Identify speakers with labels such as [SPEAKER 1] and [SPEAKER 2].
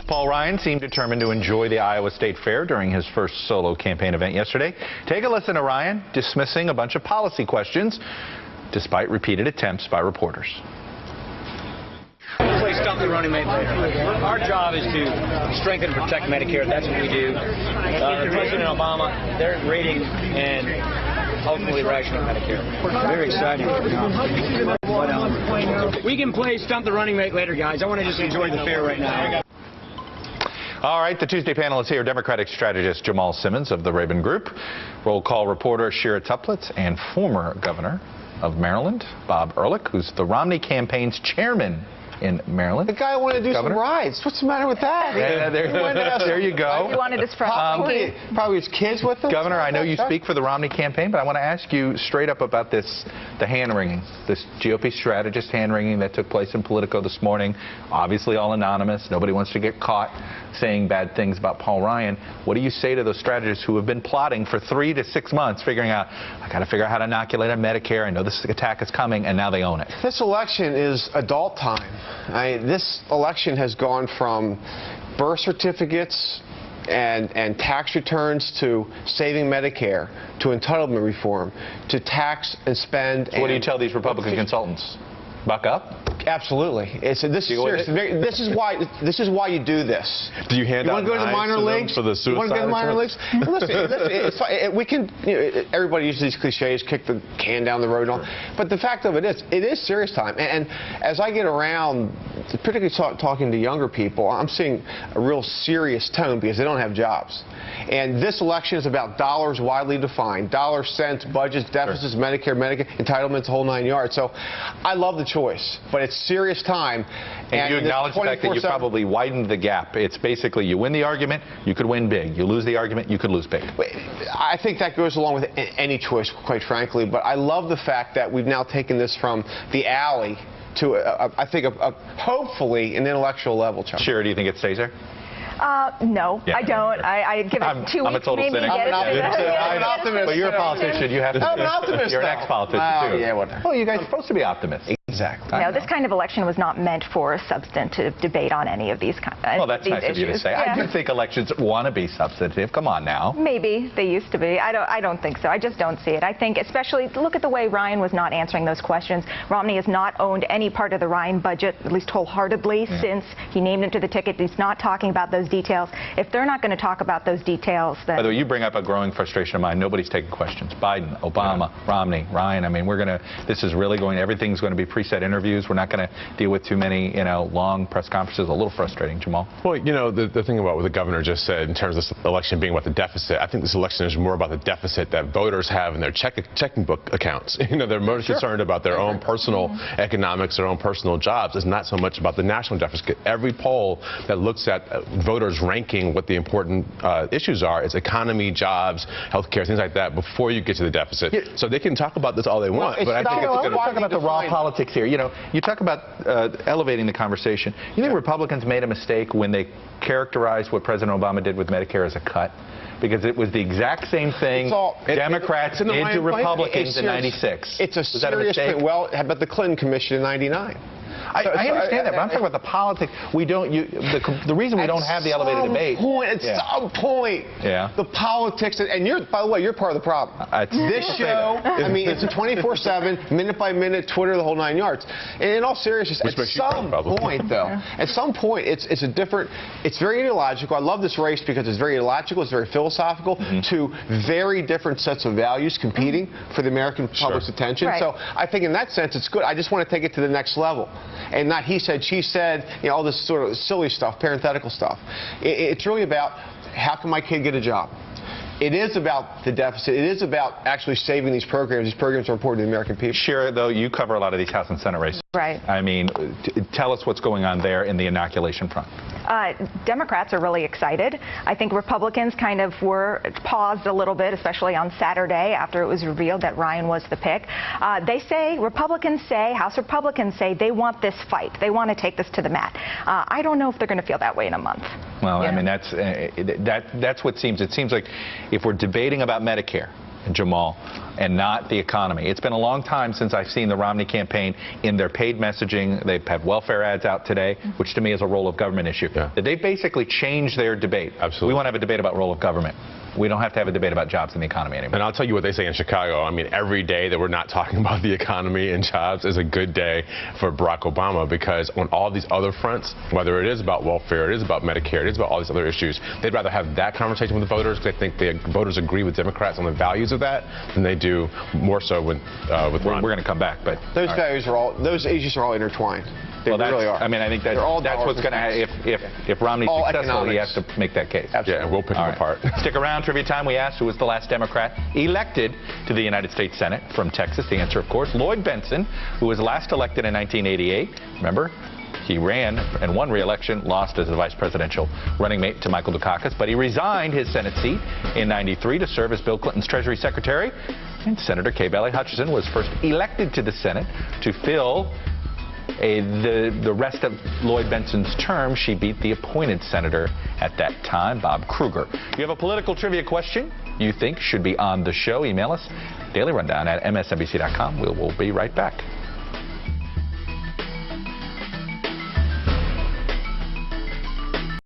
[SPEAKER 1] Paul Ryan seemed determined to enjoy the Iowa State Fair during his first solo campaign event yesterday. Take a listen to Ryan dismissing a bunch of policy questions despite repeated attempts by reporters.
[SPEAKER 2] Please stop the running mate later. Our job is to strengthen and protect Medicare. That's what we do. President Obama, they're rating and ultimately rationing Medicare. Very exciting. We can play Stump the Running Mate later, guys. I want to just enjoy the fair right now.
[SPEAKER 1] All right, the Tuesday panel is here. Democratic strategist Jamal Simmons of the Rabin Group, roll call reporter Shira Toeplitz, and former governor of Maryland, Bob Ehrlich, who's the Romney campaign's chairman in Maryland.
[SPEAKER 3] The guy wanted to do some rides. What's the matter with that?
[SPEAKER 1] Yeah, there you go.
[SPEAKER 4] He wanted his friends.
[SPEAKER 3] Probably his kids with him.
[SPEAKER 1] Governor, I know you speak for the Romney campaign, but I want to ask you straight up about the hand-wringing, this GOP strategist hand-wringing that took place in Politico this morning. Obviously all anonymous. Nobody wants to get caught saying bad things about Paul Ryan. What do you say to those strategists who have been plotting for 3 to 6 months, figuring out, I got to figure out how to inoculate on Medicare. I know this attack is coming, and now they own it.
[SPEAKER 3] This election is adult time. This election has gone from birth certificates and tax returns to saving Medicare, to entitlement reform, to tax and spend.
[SPEAKER 1] So what do you tell these Republican consultants? Buck up?
[SPEAKER 3] Absolutely. This is serious. This is why you do this.
[SPEAKER 5] Do you hand out
[SPEAKER 3] knives to the minor leagues
[SPEAKER 5] for the suicide?
[SPEAKER 3] You want to go to the minor leagues? Listen, we can. Everybody uses these cliches, kick the can down the road, and all. But the fact of it is serious time. And as I get around, particularly talking to younger people, I'm seeing a real serious tone because they don't have jobs. And this election is about dollars widely defined, dollars, cents, budgets, deficits, Medicare, entitlements, the whole 9 yards. So I love the choice, but it's serious time.
[SPEAKER 1] And you acknowledge the fact that you probably widened the gap. It's basically you win the argument, you could win big. You lose the argument, you could lose big.
[SPEAKER 3] I think that goes along with any choice, quite frankly. But I love the fact that we've now taken this from the alley to, I think, hopefully an intellectual level.
[SPEAKER 1] Shira, do you think it stays there?
[SPEAKER 4] No, yeah. I don't. I give it 2 weeks.
[SPEAKER 1] I'm a total cynic.
[SPEAKER 3] I'm an optimist.
[SPEAKER 1] But you're a politician. You have to.
[SPEAKER 3] I'm an optimist.
[SPEAKER 1] You're an ex-politician too.
[SPEAKER 3] Yeah, whatever.
[SPEAKER 1] Well, you guys are supposed to be optimists.
[SPEAKER 3] Exactly.
[SPEAKER 4] No, this kind of election was not meant for a substantive debate on any of these
[SPEAKER 1] Well, that's nice
[SPEAKER 4] issues.
[SPEAKER 1] Of you to say. Yeah. I do think elections want to be substantive. Come on now.
[SPEAKER 4] Maybe they used to be. I don't think so. I just don't see it. I think, especially, look at the way Ryan was not answering those questions. Romney has not owned any part of the Ryan budget, at least wholeheartedly, since he named him to the ticket. He's not talking about those details. If they're not going to talk about those details, then...
[SPEAKER 1] By the way, you bring up a growing frustration of mine. Nobody's taking questions. Biden, Obama, Romney, Ryan. I mean, this is really going, everything's going to be preset interviews. We're not going to deal with too many, long press conferences. A little frustrating, Jamal.
[SPEAKER 5] Well, the thing about what the governor just said in terms of this election being about the deficit, I think this election is more about the deficit that voters have in their checking book accounts. They're more concerned about their own personal economics, their own personal jobs. It's not so much about the national deficit. Every poll that looks at voters ranking what the important issues are is economy, jobs, health care, things like that before you get to the deficit. Yeah. So they can talk about this all they want, but I think it's going to
[SPEAKER 1] talk about the raw politics here. You talk about elevating the conversation. You think Republicans made a mistake when they characterized what President Obama did with Medicare as a cut? Because it was the exact same thing Democrats did to Republicans in '96.
[SPEAKER 3] It's a serious thing. Well, how about the Clinton Commission in '99?
[SPEAKER 1] I understand that, but I'm talking about the politics. We don't. The reason we don't have the elevated debate.
[SPEAKER 3] At some point, the politics, and by the way, you're part of the problem. This show, I mean, it's a 24/7, minute by minute, Twitter, the whole 9 yards. And in all seriousness, at some point, though, at some point, it's a different. It's very ideological. I love this race because it's very ideological. It's very philosophical. Two very different sets of values competing for the American public's attention. Right. So I think in that sense, it's good. I just want to take it to the next level. And not he said, she said, all this sort of silly stuff, parenthetical stuff. It's really about how can my kid get a job? It is about the deficit. It is about actually saving these programs. These programs are important to the American people.
[SPEAKER 1] Shira, though, you cover a lot of these House and Senate races.
[SPEAKER 4] Right.
[SPEAKER 1] I mean, tell us what's going on there in the inoculation front.
[SPEAKER 4] Democrats are really excited. I think Republicans kind of were paused a little bit, especially on Saturday after it was revealed that Ryan was the pick. Republicans say, House Republicans say they want this fight. They want to take this to the mat. I don't know if they're going to feel that way in a month.
[SPEAKER 1] Well, I mean, that's what it seems like if we're debating about Medicare, Jamal, and not the economy. It's been a long time since I've seen the Romney campaign in their paid messaging. They've had welfare ads out today, which to me is a role of government issue.
[SPEAKER 5] Yeah.
[SPEAKER 1] They basically changed their debate.
[SPEAKER 5] Absolutely.
[SPEAKER 1] We want to have a debate about role of government. We don't have to have a debate about jobs in the economy anymore.
[SPEAKER 5] And I'll tell you what they say in Chicago. I mean, every day that we're not talking about the economy and jobs is a good day for Barack Obama, because on all these other fronts, whether it is about welfare, it is about Medicare, it is about all these other issues, they'd rather have that conversation with the voters, because I think the voters agree with Democrats on the values of that than they do more so with Ron.
[SPEAKER 1] We're going to come back, but
[SPEAKER 3] those values are all, those issues are all intertwined. They really are.
[SPEAKER 1] I mean, I think that's what's going to happen. If Romney's successful, he has to make that case.
[SPEAKER 5] Absolutely. Yeah, and we'll pick them apart.
[SPEAKER 1] Stick around, trivia time. We asked who was the last Democrat elected to the United States Senate from Texas. The answer, of course, Lloyd Bentsen, who was last elected in 1988. Remember? He ran and won re-election, lost as a vice presidential running mate to Michael Dukakis, but he resigned his Senate seat in '93 to serve as Bill Clinton's Treasury Secretary. And Senator Kay Bailey Hutchison was first elected to the Senate to fill the rest of Lloyd Bentsen's term. She beat the appointed senator at that time, Bob Kruger. You have a political trivia question you think should be on the show? Email us, dailyrundown@msnbc.com. We'll be right back.